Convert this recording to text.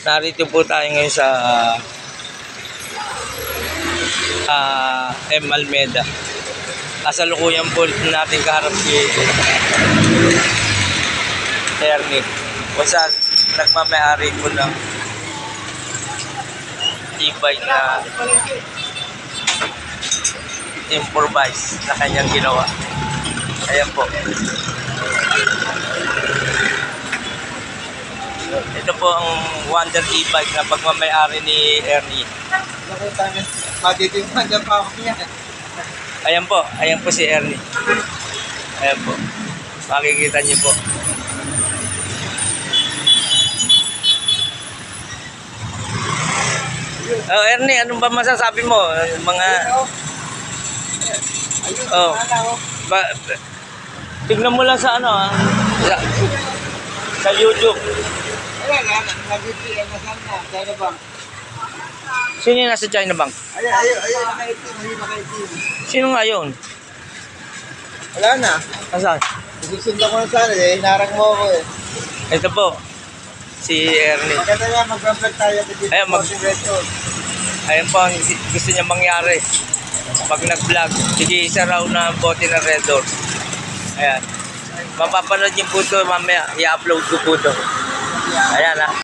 Narito po tayo ngayon sa M. Almeda. Kasalukuyan po natin kaharap si Ernie. Kung saan nagmamayari po ng e-bike na improvise na kanyang ginawa. Ayan po. Ito po ang Wonder e-bike na pagmamayari ni Ernie. Matitingan pa ako niya. Ayan po si Ernie. Ayan po. Makikita niyo po. Oh, Ernie, anong ba masasabi mo? Mga oh. Tignan mo lang sa ano sa YouTube. Ayan nga, nag-VPN na sana. China Bank. Sino yung nasa China Bank? Ayun, nakaitim. Sino nga yun? Wala na. Asan? Susundan ko na sana eh. Hinarang mo ako eh. Ito po. Si Ernie. Maganda yan, mag-vlog tayo. Ayan, ayan po ang gusto niya mangyari. Pag nag-vlog, sige isa raw na bote na Red Door. Ayan. Mapapanood niyo po ito mamaya. I-upload ko po ito. Ayan ha.